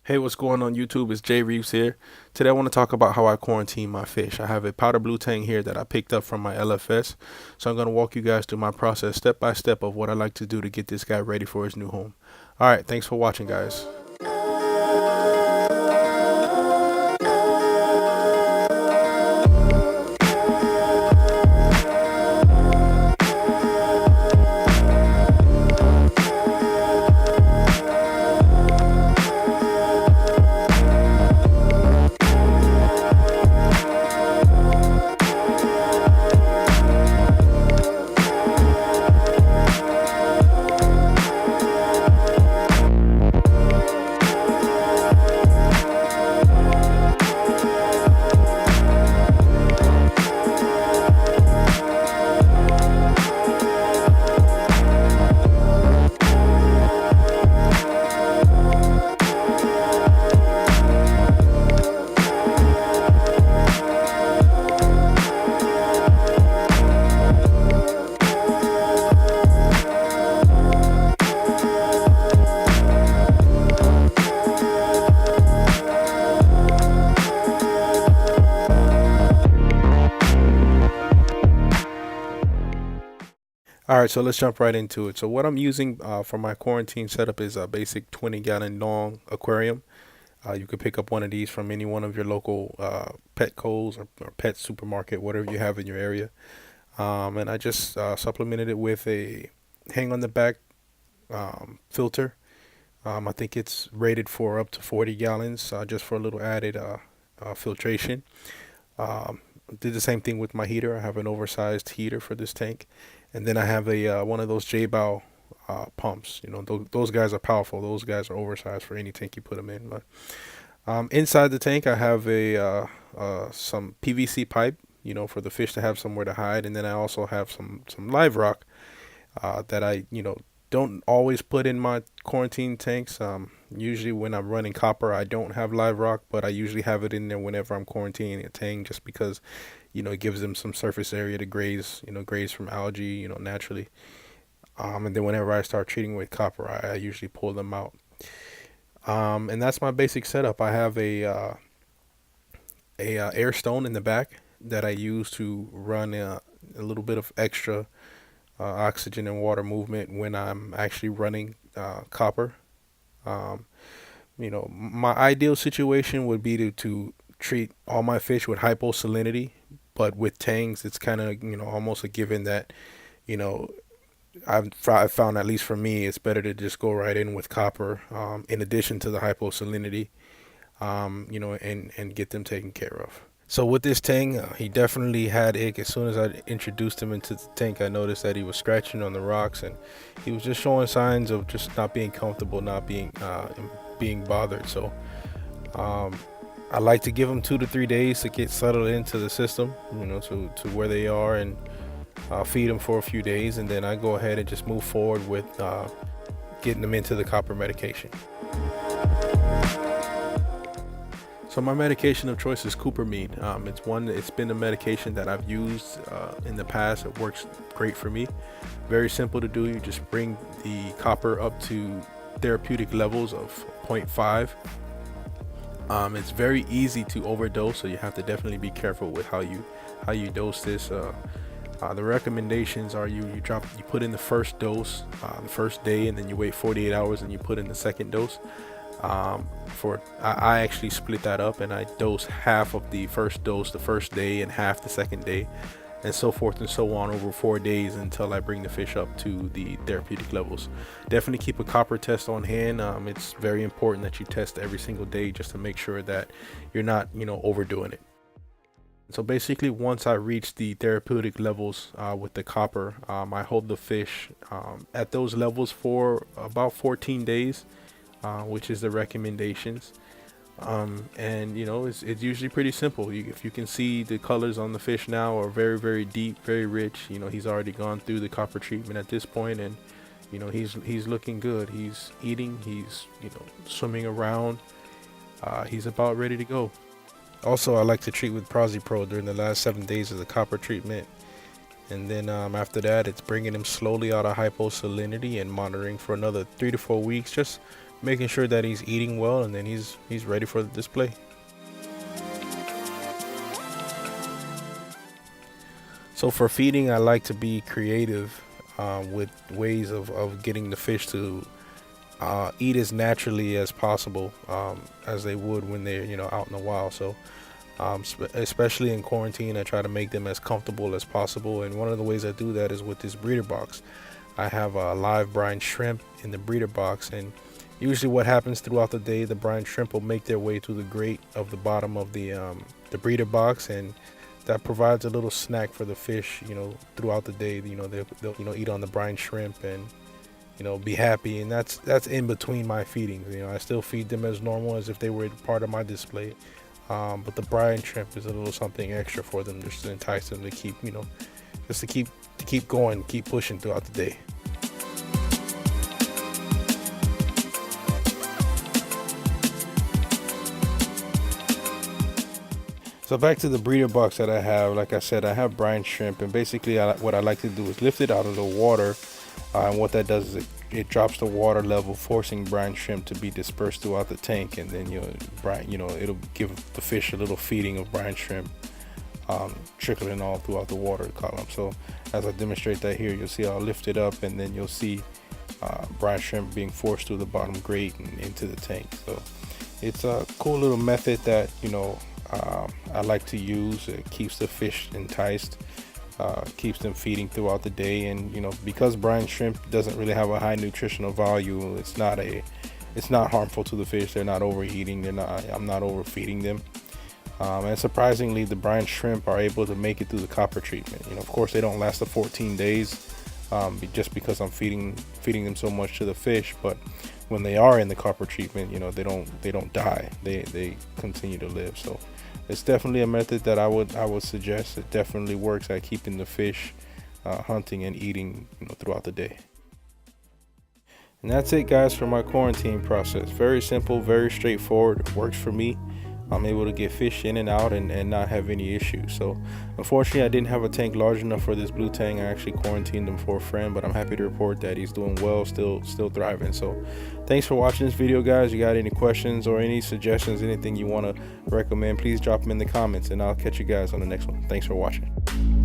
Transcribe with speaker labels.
Speaker 1: Hey, what's going on YouTube? It's Jay Reeves here. Today I want to talk about how I quarantine my fish. I have a powder blue tang here that I picked up from my LFS. So I'm going to walk you guys through my process step by step of what I like to do to get this guy ready for his new home. All right, thanks for watching, guys. All right, so let's jump right into it. So what I'm using for my quarantine setup is a basic 20-gallon long aquarium. You could pick up one of these from any one of your local Petco's or pet supermarket, whatever you have in your area. And I just supplemented it with a hang on the back filter. I think it's rated for up to 40 gallons, just for a little added filtration. Um, did the same thing with my heater. I have an oversized heater for this tank, and then I have a one of those J-Bow pumps. You know, those guys are powerful. Those guys are oversized for any tank you put them in. But inside the tank, I have a some PVC pipe. You know, for the fish to have somewhere to hide, and then I also have some live rock that I don't always put in my quarantine tanks. Usually when I'm running copper, I don't have live rock, but I usually have it in there whenever I'm quarantining a tank, just because it gives them some surface area to graze, graze from algae, naturally. And then whenever I start treating with copper, I usually pull them out. And that's my basic setup. I have a air stone in the back that I use to run a little bit of extra oxygen and water movement when I'm actually running copper. Um, my ideal situation would be to treat all my fish with hyposalinity, but with tangs, it's kind of almost a given that you know I've found, at least for me, it's better to just go right in with copper, in addition to the hyposalinity, and get them taken care of. So with this tank, he definitely had ick. As soon as I introduced him into the tank, I noticed that he was scratching on the rocks, and he was just showing signs of just not being comfortable, not being bothered. So um, I like to give them 2 to 3 days to get settled into the system, to where they are, and feed them for a few days, and then I go ahead and just move forward with getting them into the copper medication. So my medication of choice is Coopermead. It's been a medication that I've used in the past. It works great for me. Very simple to do. You just bring the copper up to therapeutic levels of zero 0.5. It's very easy to overdose, so you have to definitely be careful with how you dose this. The recommendations are you put in the first dose the first day, and then you wait 48 hours and you put in the second dose. I actually split that up, and I dose half of the first dose the first day and half the second day, and so forth and so on over 4 days until I bring the fish up to the therapeutic levels. Definitely keep a copper test on hand. It's very important that you test every single day, just to make sure that you're not overdoing it. So basically, once I reach the therapeutic levels with the copper, I hold the fish at those levels for about 14 days, which is the recommendations. And it's usually pretty simple. If you can see, the colors on the fish now are very, very deep, very rich. He's already gone through the copper treatment at this point, and he's looking good. He's eating. He's swimming around. He's about ready to go. Also, I like to treat with Pro during the last 7 days of the copper treatment. And then after that, it's bringing him slowly out of hyposalinity and monitoring for another 3 to 4 weeks, just making sure that he's eating well, and then he's ready for the display. So for feeding, I like to be creative with ways of getting the fish to eat as naturally as possible, as they would when they're out in the wild. So especially in quarantine, I try to make them as comfortable as possible, and one of the ways I do that is with this breeder box. I have a live brine shrimp in the breeder box, and usually what happens throughout the day, the brine shrimp will make their way to the grate of the bottom of the breeder box, and that provides a little snack for the fish, throughout the day. They'll eat on the brine shrimp and be happy, and that's in between my feedings. I still feed them as normal as if they were part of my display, but the brine shrimp is a little something extra for them, just to entice them to keep, just to keep going, keep pushing throughout the day. So back to the breeder box that I have. Like I said, I have brine shrimp, and basically what I like to do is lift it out of the water, and what that does is it drops the water level, forcing brine shrimp to be dispersed throughout the tank, and then it'll give the fish a little feeding of brine shrimp, trickling all throughout the water column. So as I demonstrate that here, you'll see I'll lift it up, and then you'll see brine shrimp being forced through the bottom grate and into the tank. So it's a cool little method that I like to use. It keeps the fish enticed, keeps them feeding throughout the day, and because brine shrimp doesn't really have a high nutritional value, it's not harmful to the fish. They're not overeating. I'm not overfeeding them. And surprisingly, the brine shrimp are able to make it through the copper treatment. Of course, they don't last the 14 days, just because I'm feeding them so much to the fish. But when they are in the copper treatment, they don't die. They continue to live. So it's definitely a method that I would suggest. It definitely works at keeping the fish hunting and eating throughout the day. And that's it, guys, for my quarantine process. Very simple, very straightforward. It works for me. I'm able to get fish in and out and not have any issues. So unfortunately, I didn't have a tank large enough for this blue tang. I actually quarantined him for a friend, but I'm happy to report that he's doing well, still thriving. So thanks for watching this video, guys. You got any questions or any suggestions, anything you want to recommend, please drop them in the comments, and I'll catch you guys on the next one. Thanks for watching.